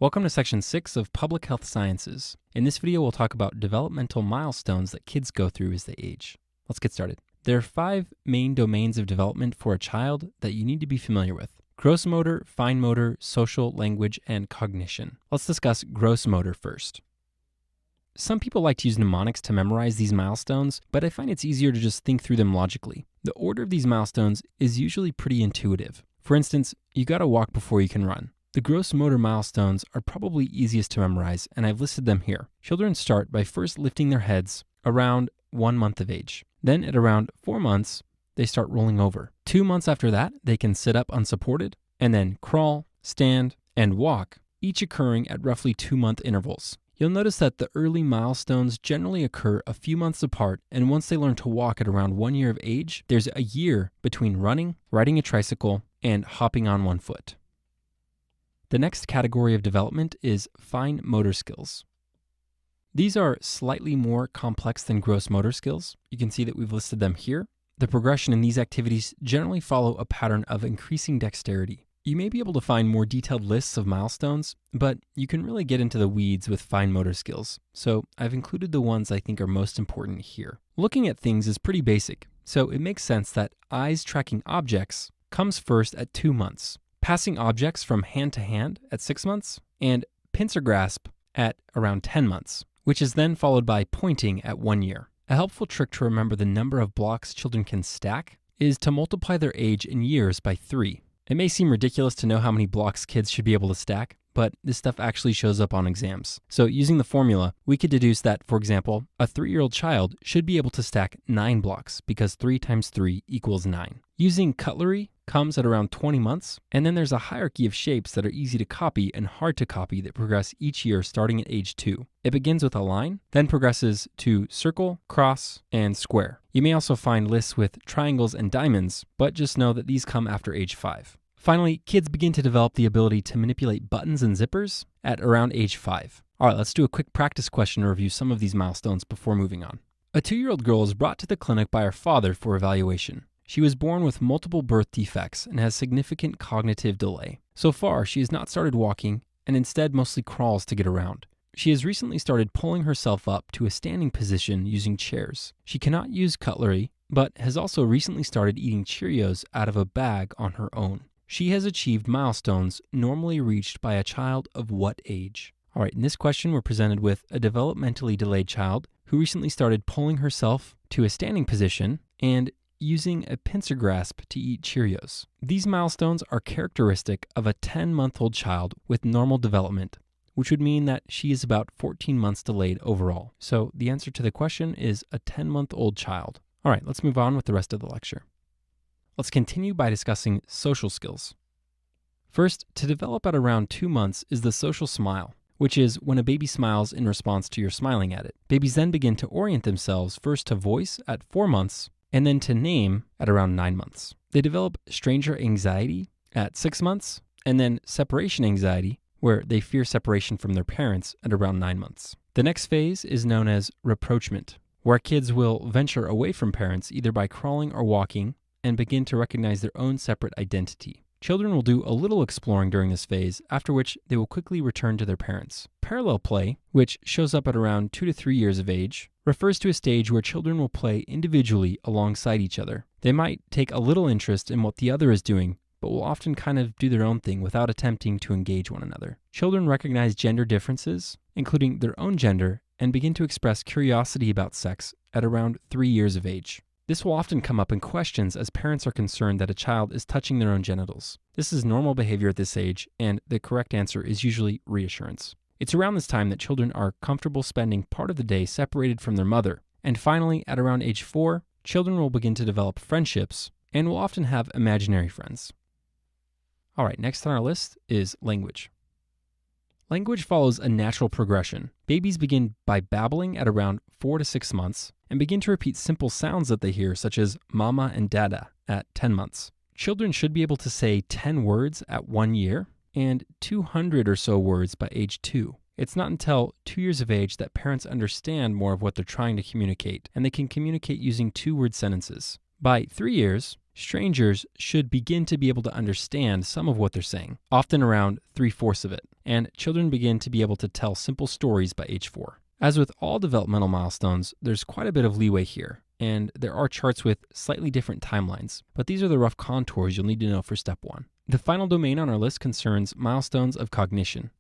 Welcome to Section 6 of Public Health Sciences. In this video, we'll talk about developmental milestones that kids go through as they age. Let's get started. There are 5 main domains of development for a child that you need to be familiar with: gross motor, fine motor, social, language, and cognition. Let's discuss gross motor first. Some people like to use mnemonics to memorize these milestones, but I find it's easier to just think through them logically. The order of these milestones is usually pretty intuitive. For instance, you gotta walk before you can run. The gross motor milestones are probably easiest to memorize, and I've listed them here. Children start by first lifting their heads around 1 month of age. Then at around 4 months, they start rolling over. 2 months after that, they can sit up unsupported, and then crawl, stand, and walk, each occurring at roughly 2-month intervals. You'll notice that the early milestones generally occur a few months apart, and once they learn to walk at around 1 year of age, there's a year between running, riding a tricycle, and hopping on one foot. The next category of development is fine motor skills. These are slightly more complex than gross motor skills. You can see that we've listed them here. The progression in these activities generally follow a pattern of increasing dexterity. You may be able to find more detailed lists of milestones, but you can really get into the weeds with fine motor skills, so I've included the ones I think are most important here. Looking at things is pretty basic, so it makes sense that eyes tracking objects comes first at 2 months, passing objects from hand to hand at 6 months, and pincer grasp at around 10 months, which is then followed by pointing at 1 year. A helpful trick to remember the number of blocks children can stack is to multiply their age in years by 3. It may seem ridiculous to know how many blocks kids should be able to stack, but this stuff actually shows up on exams. So using the formula, we could deduce that, for example, a 3-year-old child should be able to stack 9 blocks because 3 times 3 equals 9. Using cutlery comes at around 20 months, and then there's a hierarchy of shapes that are easy to copy and hard to copy that progress each year starting at age 2. It begins with a line, then progresses to circle, cross, and square. You may also find lists with triangles and diamonds, but just know that these come after age 5. Finally, kids begin to develop the ability to manipulate buttons and zippers at around age 5. All right, let's do a quick practice question to review some of these milestones before moving on. A 2-year-old girl is brought to the clinic by her father for evaluation. She was born with multiple birth defects and has significant cognitive delay. So far, she has not started walking and instead mostly crawls to get around. She has recently started pulling herself up to a standing position using chairs. She cannot use cutlery, but has also recently started eating Cheerios out of a bag on her own. She has achieved milestones normally reached by a child of what age? All right, in this question, we're presented with a developmentally delayed child who recently started pulling herself to a standing position and using a pincer grasp to eat Cheerios. These milestones are characteristic of a 10-month-old child with normal development, which would mean that she is about 14 months delayed overall. So the answer to the question is a 10-month-old child. All right, let's move on with the rest of the lecture. Let's continue by discussing social skills. First, to develop at around 2 months is the social smile, which is when a baby smiles in response to your smiling at it. Babies then begin to orient themselves first to voice at 4 months, and then to name at around 9 months. They develop stranger anxiety at 6 months, and then separation anxiety, where they fear separation from their parents at around 9 months. The next phase is known as rapprochement, where kids will venture away from parents either by crawling or walking and begin to recognize their own separate identity. Children will do a little exploring during this phase, after which they will quickly return to their parents. Parallel play, which shows up at around 2 to 3 years of age, refers to a stage where children will play individually alongside each other. They might take a little interest in what the other is doing, but will often kind of do their own thing without attempting to engage one another. Children recognize gender differences, including their own gender, and begin to express curiosity about sex at around 3 years of age. This will often come up in questions as parents are concerned that a child is touching their own genitals. This is normal behavior at this age, and the correct answer is usually reassurance. It's around this time that children are comfortable spending part of the day separated from their mother. And finally, at around age 4, children will begin to develop friendships and will often have imaginary friends. All right, next on our list is language. Language follows a natural progression. Babies begin by babbling at around 4 to 6 months and begin to repeat simple sounds that they hear, such as mama and dada, at 10 months. Children should be able to say 10 words at 1 year and 200 or so words by age 2. It's not until 2 years of age that parents understand more of what they're trying to communicate, and they can communicate using 2-word sentences. By 3 years, strangers should begin to be able to understand some of what they're saying, often around 3/4 of it. and children begin to be able to tell simple stories by age 4. As with all developmental milestones, there's quite a bit of leeway here, and there are charts with slightly different timelines, but these are the rough contours you'll need to know for step 1. The final domain on our list concerns milestones of cognition.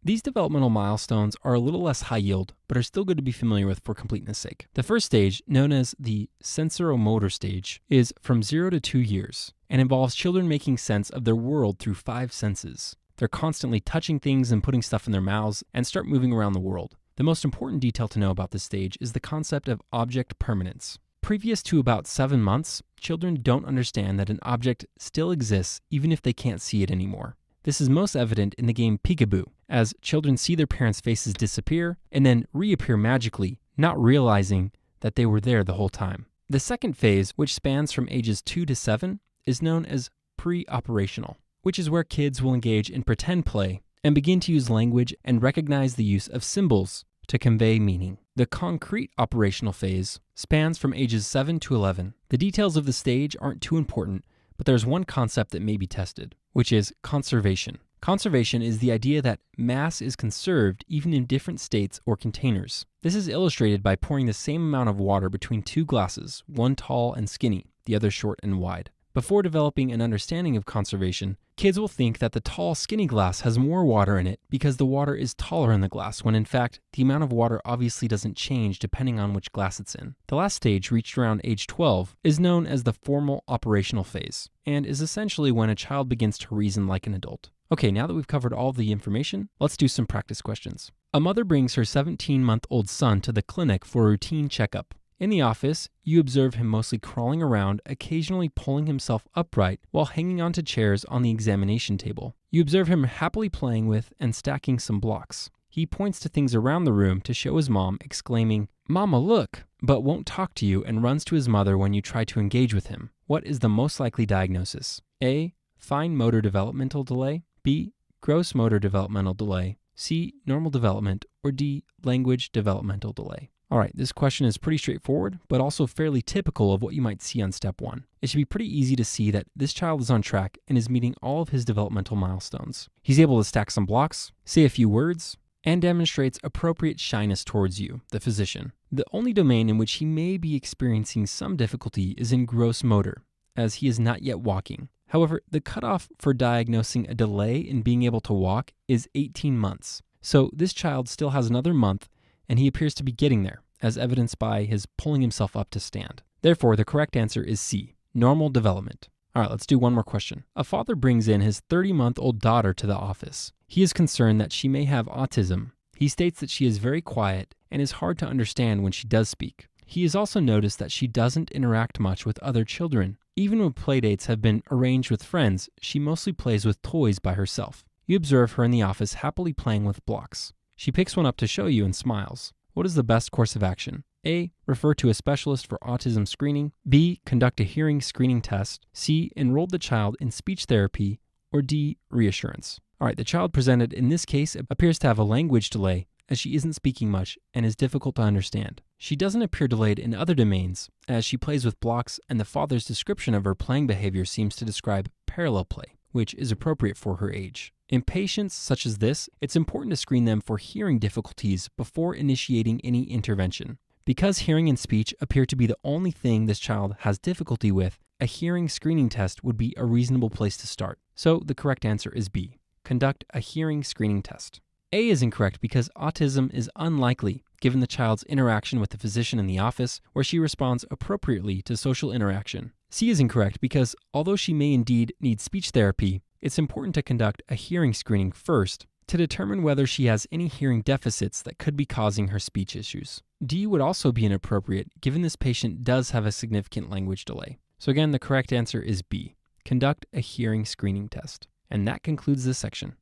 These developmental milestones are a little less high yield, but are still good to be familiar with for completeness sake. The first stage, known as the sensoromotor stage, is from 0 to 2 years and involves children making sense of their world through 5 senses. They're constantly touching things and putting stuff in their mouths and start moving around the world. The most important detail to know about this stage is the concept of object permanence. Previous to about 7 months, children don't understand that an object still exists even if they can't see it anymore. This is most evident in the game Peekaboo, as children see their parents' faces disappear and then reappear magically, not realizing that they were there the whole time. The second phase, which spans from ages 2 to 7, is known as pre-operational, which is where kids will engage in pretend play and begin to use language and recognize the use of symbols to convey meaning. The concrete operational phase spans from ages 7 to 11. The details of the stage aren't too important, but there's one concept that may be tested, which is conservation. Conservation is the idea that mass is conserved even in different states or containers. This is illustrated by pouring the same amount of water between 2 glasses, one tall and skinny, the other short and wide. Before developing an understanding of conservation, kids will think that the tall, skinny glass has more water in it because the water is taller in the glass, when in fact, the amount of water obviously doesn't change depending on which glass it's in. The last stage, reached around age 12, is known as the formal operational phase, and is essentially when a child begins to reason like an adult. Okay, now that we've covered all of the information, let's do some practice questions. A mother brings her 17-month-old son to the clinic for a routine checkup. In the office, you observe him mostly crawling around, occasionally pulling himself upright while hanging onto chairs on the examination table. You observe him happily playing with and stacking some blocks. He points to things around the room to show his mom, exclaiming, "Mama, look!" but won't talk to you and runs to his mother when you try to engage with him. What is the most likely diagnosis? A. Fine motor developmental delay. B. Gross motor developmental delay. C. Normal development. Or D. Language developmental delay. All right, this question is pretty straightforward, but also fairly typical of what you might see on step 1. It should be pretty easy to see that this child is on track and is meeting all of his developmental milestones. He's able to stack some blocks, say a few words, and demonstrates appropriate shyness towards you, the physician. The only domain in which he may be experiencing some difficulty is in gross motor, as he is not yet walking. However, the cutoff for diagnosing a delay in being able to walk is 18 months. So this child still has another month, and he appears to be getting there, as evidenced by his pulling himself up to stand. Therefore, the correct answer is C, normal development. All right, let's do one more question. A father brings in his 30-month-old daughter to the office. He is concerned that she may have autism. He states that she is very quiet and is hard to understand when she does speak. He has also noticed that she doesn't interact much with other children. Even when playdates have been arranged with friends, she mostly plays with toys by herself. You observe her in the office happily playing with blocks. She picks one up to show you and smiles. What is the best course of action? A. Refer to a specialist for autism screening. B. Conduct a hearing screening test. C. Enroll the child in speech therapy. Or D. Reassurance. All right, the child presented in this case appears to have a language delay, as she isn't speaking much and is difficult to understand. She doesn't appear delayed in other domains, as she plays with blocks, and the father's description of her playing behavior seems to describe parallel play, which is appropriate for her age. In patients such as this, it's important to screen them for hearing difficulties before initiating any intervention. Because hearing and speech appear to be the only thing this child has difficulty with, a hearing screening test would be a reasonable place to start. So the correct answer is B. Conduct a hearing screening test. A is incorrect because autism is unlikely given the child's interaction with the physician in the office, where she responds appropriately to social interaction. C is incorrect because although she may indeed need speech therapy, it's important to conduct a hearing screening first to determine whether she has any hearing deficits that could be causing her speech issues. D would also be inappropriate given this patient does have a significant language delay. So again, the correct answer is B. Conduct a hearing screening test. And that concludes this section.